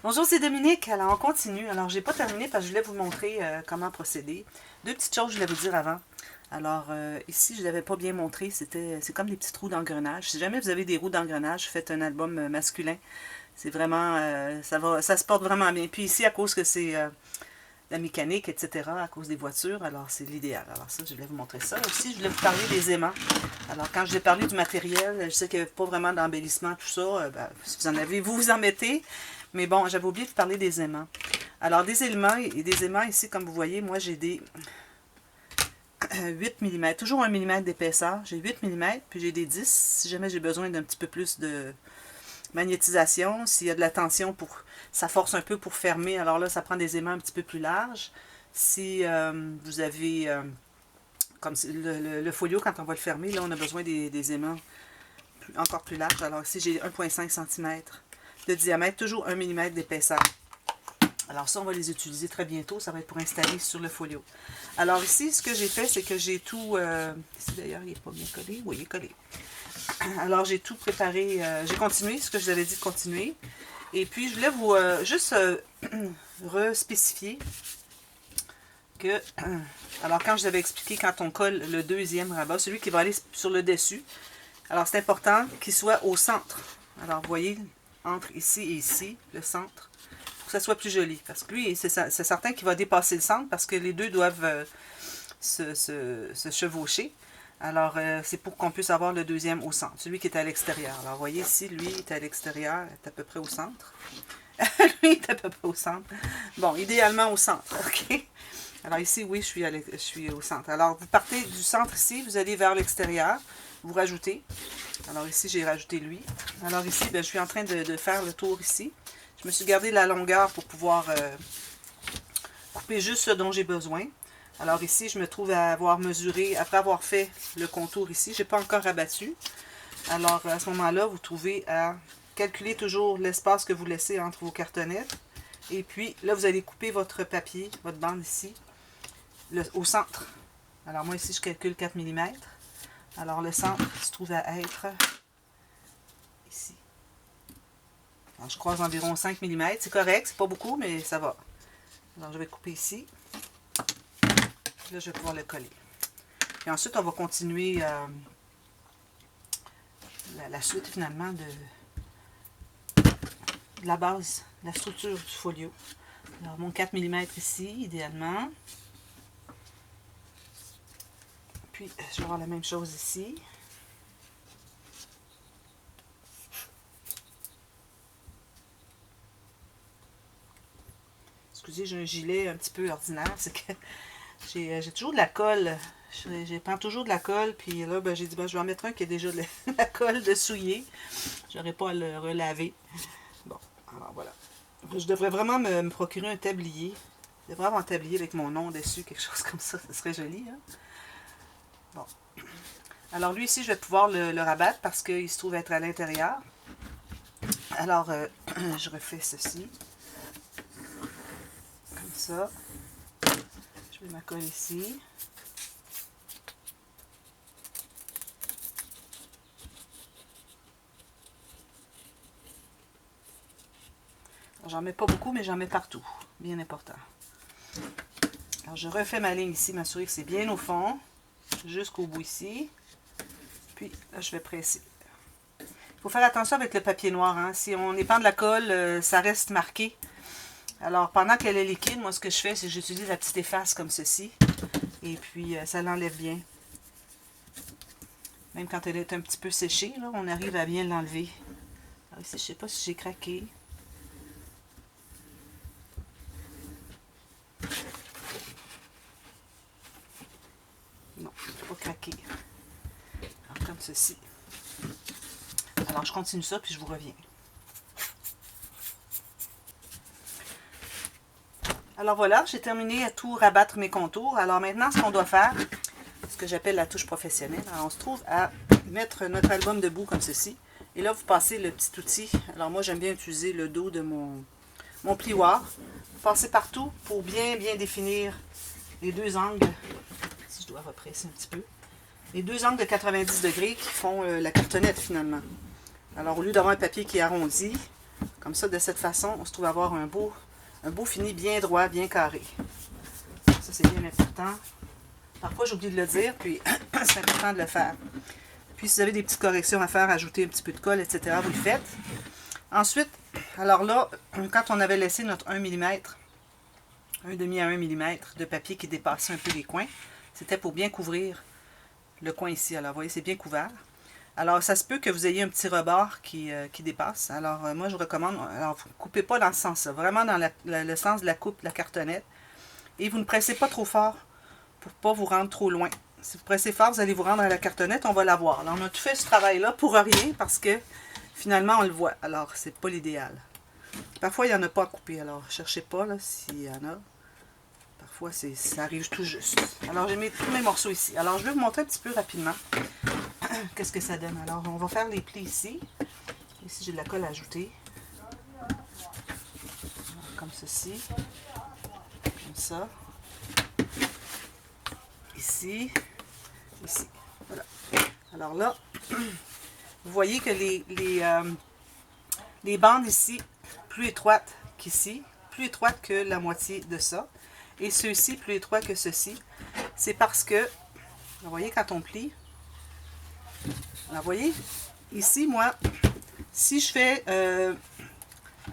Bonjour, c'est Dominique. Alors, on continue. Alors, j'ai pas terminé parce que je voulais vous montrer comment procéder. Deux petites choses que je voulais vous dire avant. Alors, ici, je ne l'avais pas bien montré. C'est comme des petits trous d'engrenage. Si jamais vous avez des roues d'engrenage, faites un album masculin. C'est vraiment, ça se porte vraiment bien. Puis ici, à cause que c'est la mécanique, etc., à cause des voitures, alors c'est l'idéal. Alors ça, je voulais vous montrer ça. Aussi, je voulais vous parler des aimants. Alors, quand je vais parler du matériel, je sais qu'il n'y a pas vraiment d'embellissement, tout ça. Ben, si vous en avez, vous en mettez. Mais bon, j'avais oublié de parler des aimants. Alors, des aimants ici, comme vous voyez, moi j'ai des 8 mm, toujours 1 mm d'épaisseur. J'ai 8 mm, puis j'ai des 10, si jamais j'ai besoin d'un petit peu plus de magnétisation, s'il y a de la tension, ça force un peu pour fermer, alors là, ça prend des aimants un petit peu plus larges. Si vous avez, comme le folio, quand on va le fermer, là, on a besoin des aimants encore plus larges. Alors ici, j'ai 1,5 cm de diamètre, toujours 1 mm d'épaisseur. Alors ça, on va les utiliser très bientôt. Ça va être pour installer sur le folio. Alors ici, ce que j'ai fait, c'est que j'ai tout... ici d'ailleurs, il n'est pas bien collé. Oui, il est collé. Alors j'ai tout préparé. J'ai continué ce que je vous avais dit de continuer. Et puis, je voulais vous juste respécifier que... alors quand je vous avais expliqué, quand on colle le deuxième rabat, celui qui va aller sur le dessus, alors c'est important qu'il soit au centre. Alors vous voyez, entre ici et ici, le centre, pour que ça soit plus joli. Parce que lui, c'est certain qu'il va dépasser le centre parce que les deux doivent se chevaucher. Alors, c'est pour qu'on puisse avoir le deuxième au centre, celui qui est à l'extérieur. Alors, vous voyez ici, lui est à l'extérieur, est à peu près au centre. Lui est à peu près au centre. Bon, idéalement au centre, OK? Alors ici, oui, je suis au centre. Alors, vous partez du centre ici, vous allez vers l'extérieur, vous rajoutez. Alors ici, j'ai rajouté lui. Alors ici, ben, je suis en train de faire le tour ici. Je me suis gardé la longueur pour pouvoir couper juste ce dont j'ai besoin. Alors ici, je me trouve à avoir mesuré, après avoir fait le contour ici, je n'ai pas encore rabattu. Alors à ce moment-là, vous trouvez à calculer toujours l'espace que vous laissez entre vos cartonnettes. Et puis là, vous allez couper votre papier, votre bande ici, au centre. Alors moi ici, je calcule 4 mm. Alors le centre se trouve à être ici. Alors, je croise environ 5 mm. C'est correct, c'est pas beaucoup, mais ça va. Alors je vais couper ici. Là, je vais pouvoir le coller. Et ensuite, on va continuer la suite finalement de la base, la structure du folio. Alors, mon 4 mm ici, idéalement. Puis, je vais avoir la même chose ici. Excusez, j'ai un gilet un petit peu ordinaire. C'est que j'ai toujours de la colle. Je prends toujours de la colle. Puis là, ben, j'ai dit, ben, je vais en mettre un qui a déjà de la colle de souiller. J'aurais pas à le relaver. Bon, alors voilà. Je devrais vraiment me procurer un tablier. Je devrais avoir un tablier avec mon nom dessus, quelque chose comme ça. Ce serait joli, hein? Bon. Alors lui ici, je vais pouvoir le rabattre parce qu'il se trouve être à l'intérieur. Alors, je refais ceci. Comme ça. Je mets ma colle ici. J'en mets pas beaucoup, mais j'en mets partout. Bien important. Alors, je refais ma ligne ici, m'assurer que c'est bien au fond. Jusqu'au bout ici. Puis, là, je vais presser. Il faut faire attention avec le papier noir. Hein. Si on épand de la colle, ça reste marqué. Alors, pendant qu'elle est liquide, moi, ce que je fais, c'est que j'utilise la petite efface comme ceci. Et puis, ça l'enlève bien. Même quand elle est un petit peu séchée, là, on arrive à bien l'enlever. Alors ici, je ne sais pas si j'ai craqué. Non, il ne faut pas craquer. Alors, comme ceci. Alors, je continue ça, puis je vous reviens. Alors voilà, j'ai terminé à tout rabattre mes contours. Alors maintenant, ce qu'on doit faire, ce que j'appelle la touche professionnelle, alors on se trouve à mettre notre album debout comme ceci. Et là, vous passez le petit outil. Alors moi, j'aime bien utiliser le dos de mon plioir. Vous passez partout pour bien définir les deux angles. Si je dois represser un petit peu. Les deux angles de 90 degrés qui font la cartonnette finalement. Alors au lieu d'avoir un papier qui est arrondi, Comme ça, de cette façon, on se trouve avoir un beau fini bien droit, bien carré. Ça, c'est bien important. Parfois, j'oublie de le dire, puis c'est important de le faire. Puis, si vous avez des petites corrections à faire, ajouter un petit peu de colle, etc., vous le faites. Ensuite, alors là, quand on avait laissé notre 1 mm, 1,5 à 1 mm de papier qui dépassait un peu les coins, c'était pour bien couvrir le coin ici. Alors, vous voyez, c'est bien couvert. Alors, ça se peut que vous ayez un petit rebord qui dépasse. Alors, moi, je vous recommande, alors, vous ne coupez pas dans ce sens-là, vraiment dans le sens de la coupe de la cartonnette. Et vous ne pressez pas trop fort pour ne pas vous rendre trop loin. Si vous pressez fort, vous allez vous rendre à la cartonnette, on va la voir. Alors, on a tout fait ce travail-là pour rien parce que finalement, on le voit. Alors, c'est pas l'idéal. Parfois, il n'y en a pas à couper. Alors, cherchez pas là s'il y en a. Parfois, ça arrive tout juste. Alors, j'ai mis tous mes morceaux ici. Alors, je vais vous montrer un petit peu rapidement qu'est-ce que ça donne. Alors, on va faire les plis ici. Ici, j'ai de la colle à ajouter. Comme ceci. Comme ça. Ici. Ici. Voilà. Alors là, vous voyez que les bandes ici, plus étroites qu'ici, plus étroites que la moitié de ça. Et ceux-ci, plus étroits que ceci. C'est parce que, vous voyez, quand on plie, alors, vous voyez, ici, moi, si je fais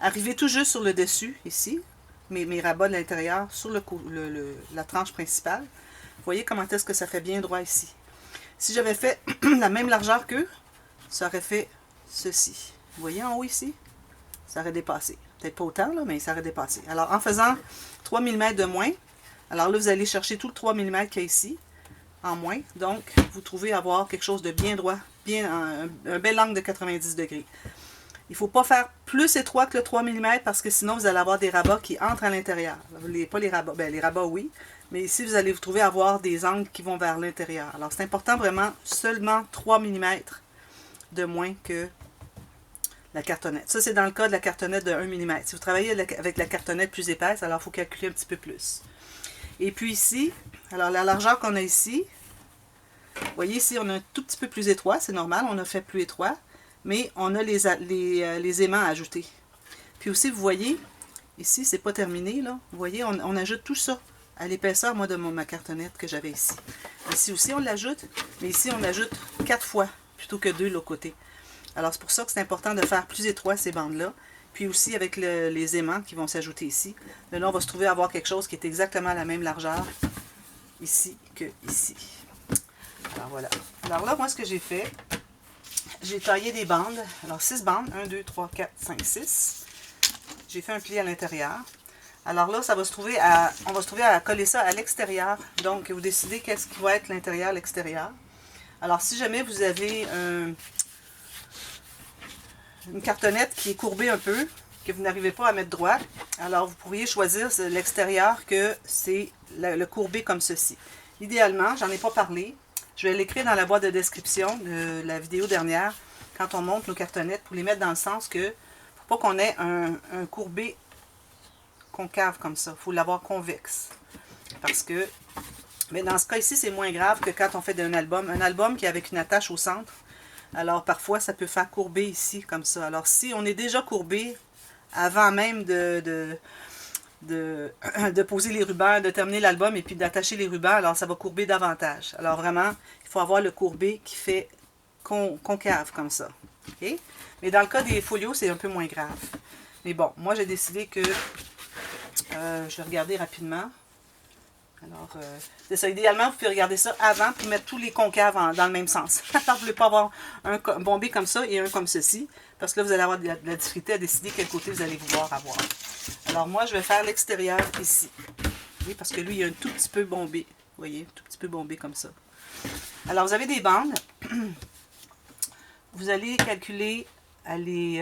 arriver tout juste sur le dessus, ici, mes rabats de l'intérieur, sur la tranche principale, vous voyez comment est-ce que ça fait bien droit ici. Si j'avais fait la même largeur qu'eux, ça aurait fait ceci. Vous voyez en haut ici? Ça aurait dépassé. Peut-être pas autant, là, mais ça aurait dépassé. Alors, en faisant 3 mm de moins, alors là, vous allez chercher tout le 3 mm qu'il y a ici, en moins. Donc, vous trouvez avoir quelque chose de bien droit, un bel angle de 90 degrés. Il ne faut pas faire plus étroit que le 3 mm parce que sinon, vous allez avoir des rabats qui entrent à l'intérieur. Pas les rabats, ben les rabats, oui. Mais ici, vous allez vous trouver avoir des angles qui vont vers l'intérieur. Alors, c'est important vraiment seulement 3 mm de moins que la cartonnette. Ça, c'est dans le cas de la cartonnette de 1 mm. Si vous travaillez avec la cartonnette plus épaisse, alors il faut calculer un petit peu plus. Et puis ici, alors la largeur qu'on a ici, vous voyez ici, on a un tout petit peu plus étroit, c'est normal, on a fait plus étroit, mais on a les aimants à ajouter. Puis aussi, vous voyez, ici, c'est pas terminé, là. Vous voyez, on ajoute tout ça à l'épaisseur, moi, de ma cartonnette que j'avais ici. Ici aussi, on l'ajoute, mais ici, on l'ajoute 4 fois, plutôt que 2 de l'autre côté. Alors, c'est pour ça que c'est important de faire plus étroit ces bandes-là. Puis aussi avec les aimants qui vont s'ajouter ici. Là, on va se trouver à avoir quelque chose qui est exactement la même largeur ici que ici. Alors, voilà. Alors là, moi, ce que j'ai fait, j'ai taillé des bandes. Alors, 6 bandes. 1, 2, 3, 4, 5, 6. J'ai fait un pli à l'intérieur. Alors là, on va se trouver à coller ça à l'extérieur. Donc, vous décidez qu'est-ce qui va être l'intérieur, l'extérieur. Alors, si jamais vous avez une cartonnette qui est courbée un peu, que vous n'arrivez pas à mettre droit, alors vous pourriez choisir l'extérieur que c'est le courbé comme ceci. Idéalement, j'en ai pas parlé, je vais l'écrire dans la boîte de description de la vidéo dernière, quand on monte nos cartonnettes, pour les mettre dans le sens que, faut pas qu'on ait un courbé concave comme ça, il faut l'avoir convexe. Parce que, mais dans ce cas ici, c'est moins grave que quand on fait un album qui est avec une attache au centre. Alors, parfois, ça peut faire courber ici, comme ça. Alors, si on est déjà courbé, avant même de poser les rubans, de terminer l'album et puis d'attacher les rubans, alors ça va courber davantage. Alors, vraiment, il faut avoir le courbé qui fait concave, comme ça. Okay? Mais dans le cas des folios, c'est un peu moins grave. Mais bon, moi, j'ai décidé que... je vais regarder rapidement. Alors, c'est ça. Idéalement, vous pouvez regarder ça avant pour mettre tous les concaves dans le même sens. Alors, vous ne voulez pas avoir un bombé comme ça et un comme ceci, parce que là, vous allez avoir de la difficulté à décider quel côté vous allez vouloir avoir. Alors, moi, je vais faire l'extérieur ici. Oui, parce que lui, il est un tout petit peu bombé. Vous voyez, un tout petit peu bombé comme ça. Alors, vous avez des bandes. Vous allez calculer à les...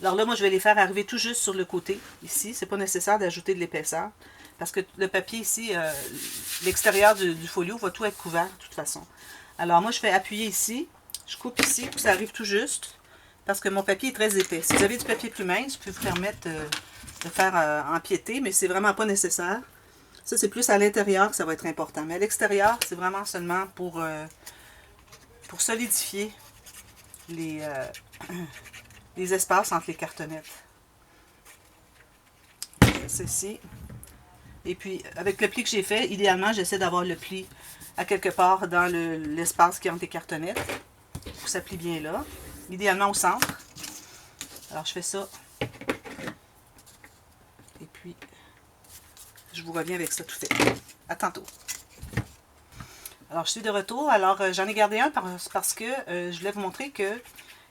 Alors là, moi, je vais les faire arriver tout juste sur le côté, ici. C'est pas nécessaire d'ajouter de l'épaisseur. Parce que le papier ici, l'extérieur du folio va tout être couvert de toute façon. Alors moi, je fais appuyer ici, je coupe ici pour que ça arrive tout juste, parce que mon papier est très épais. Si vous avez du papier plus mince, vous pouvez vous permettre de faire empiéter, mais c'est vraiment pas nécessaire. Ça, c'est plus à l'intérieur que ça va être important. Mais à l'extérieur, c'est vraiment seulement pour solidifier les espaces entre les cartonnettes. Ceci. Et puis, avec le pli que j'ai fait, idéalement, j'essaie d'avoir le pli à quelque part dans l'espace qui est entre les cartonnettes. Pour que ça plie bien là. Idéalement au centre. Alors, je fais ça. Et puis, je vous reviens avec ça tout fait. À tantôt. Alors, je suis de retour. Alors, j'en ai gardé un parce que je voulais vous montrer que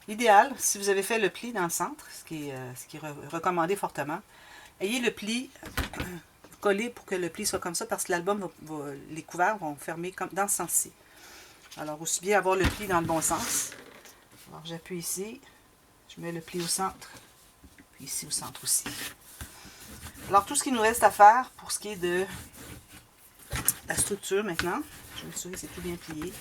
l'idéal, si vous avez fait le pli dans le centre, ce qui est recommandé fortement, ayez le pli collé pour que le pli soit comme ça parce que l'album, les couverts vont fermer comme dans ce sens-ci. Alors, aussi bien avoir le pli dans le bon sens. Alors, j'appuie ici. Je mets le pli au centre. Puis ici au centre aussi. Alors, tout ce qu'il nous reste à faire pour ce qui est de la structure maintenant, je vais m'assurer que c'est tout bien plié.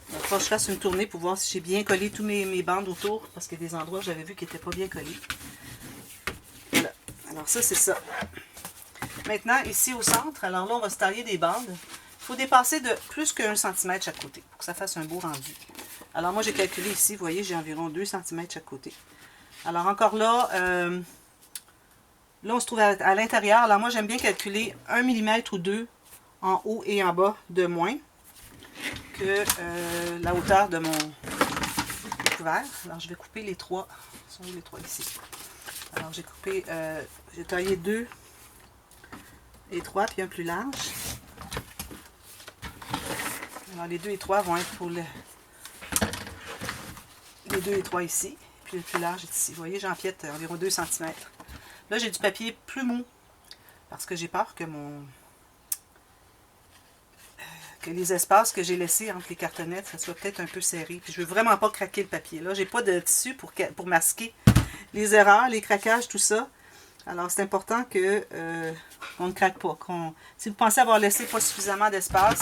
Il va falloir que je fasse une tournée pour voir si j'ai bien collé tous mes bandes autour, parce qu'il y a des endroits où j'avais vu qu'ils n'étaient pas bien collés. Voilà. Alors ça, c'est ça. Maintenant, ici au centre, alors là, on va se tailler des bandes. Il faut dépasser de plus que 1 cm chaque côté, pour que ça fasse un beau rendu. Alors moi, j'ai calculé ici, vous voyez, j'ai environ 2 cm chaque côté. Alors encore là, là, on se trouve à l'intérieur. Alors moi, j'aime bien calculer 1 mm ou 2 en haut et en bas de moins que la hauteur de mon couvert. Alors, je vais couper les 3. Sont où les 3 ici? Alors, j'ai coupé, j'ai taillé 2 étroits puis un plus large. Alors, les 2 étroits vont être pour les 2 étroits ici. Puis le plus large est ici. Vous voyez, j'empiète environ 2 cm. Là, j'ai du papier plus mou parce que j'ai peur que les espaces que j'ai laissés entre les cartonnettes, ça soit peut-être un peu serré. Puis je veux vraiment pas craquer le papier. Là, j'ai pas de tissu pour masquer les erreurs, les craquages, tout ça. Alors, c'est important que on ne craque pas. Si vous pensez avoir laissé pas suffisamment d'espace,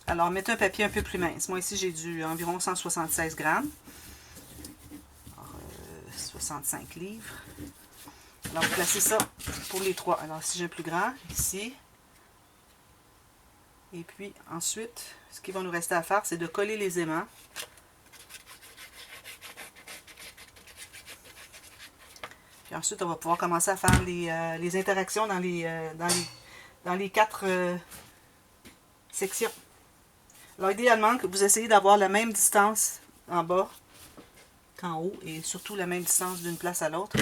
alors mettez un papier un peu plus mince. Moi, ici, j'ai environ 176 grammes. Alors, 65 livres. Alors, vous placez ça pour les 3. Alors, si j'ai un plus grand, ici. Et puis, ensuite, ce qu'il va nous rester à faire, c'est de coller les aimants. Puis ensuite, on va pouvoir commencer à faire les interactions dans les 4 sections. Alors, idéalement, que vous essayez d'avoir la même distance en bas qu'en haut, et surtout la même distance d'une place à l'autre,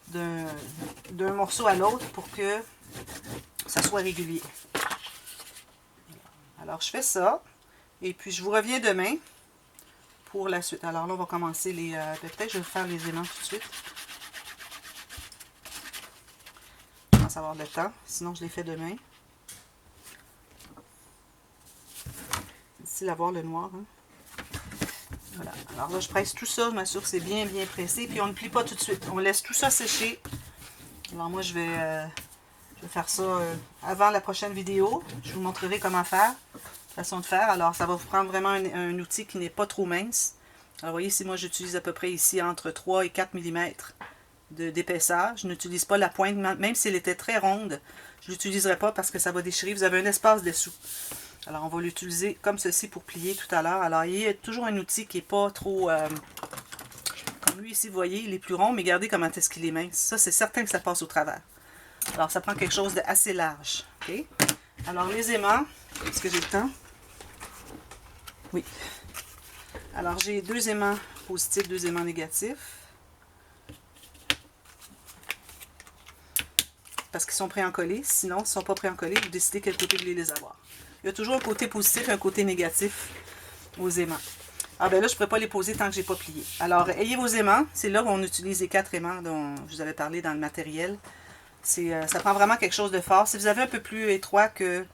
d'un morceau à l'autre, pour que ça soit régulier. Alors, je fais ça, et puis je vous reviens demain pour la suite. Alors là, on va commencer peut-être je vais faire les aimants tout de suite. Je commence à avoir le temps, sinon je les fais demain. C'est difficile à voir le noir. Hein? Voilà. Alors là, je presse tout ça, je m'assure que c'est bien pressé, puis on ne plie pas tout de suite. On laisse tout ça sécher. Alors moi, je vais faire ça avant la prochaine vidéo. Je vous montrerai comment faire, façon de faire. Alors, ça va vous prendre vraiment un outil qui n'est pas trop mince. Alors, vous voyez, si moi, j'utilise à peu près ici entre 3 et 4 mm d'épaisseur. Je n'utilise pas la pointe, même si elle était très ronde. Je ne l'utiliserai pas parce que ça va déchirer. Vous avez un espace dessous. Alors, on va l'utiliser comme ceci pour plier tout à l'heure. Alors, il y a toujours un outil qui n'est pas trop... comme lui ici, vous voyez, il est plus rond, mais regardez comment est-ce qu'il est mince. Ça, c'est certain que ça passe au travers. Alors, ça prend quelque chose d'assez large. Okay? Alors, les aimants, est-ce que j'ai le temps? Oui. Alors, j'ai 2 aimants positifs, 2 aimants négatifs. Parce qu'ils sont préencollés. Sinon, s'ils ne sont pas préencollés, vous décidez quel côté vous voulez les avoir. Il y a toujours un côté positif et un côté négatif aux aimants. Ah ben là, je ne pourrais pas les poser tant que je n'ai pas plié. Alors, ayez vos aimants. C'est là où on utilise les 4 aimants dont je vous avais parlé dans le matériel. Ça prend vraiment quelque chose de fort. Si vous avez un peu plus étroit que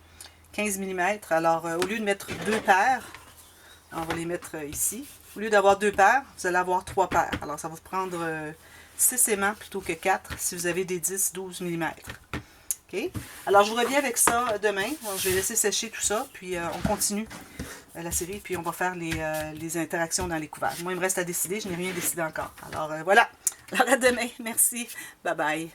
15 mm, alors au lieu de mettre 2 paires, on va les mettre ici. Au lieu d'avoir 2 paires, vous allez avoir 3 paires. Alors ça va vous prendre 6 aimants plutôt que 4 si vous avez des 10-12 mm. Okay? Alors je vous reviens avec ça demain. Alors, je vais laisser sécher tout ça, puis on continue la série, puis on va faire les interactions dans les couverts. Moi, il me reste à décider, je n'ai rien décidé encore. Alors voilà, alors à demain, merci, bye bye.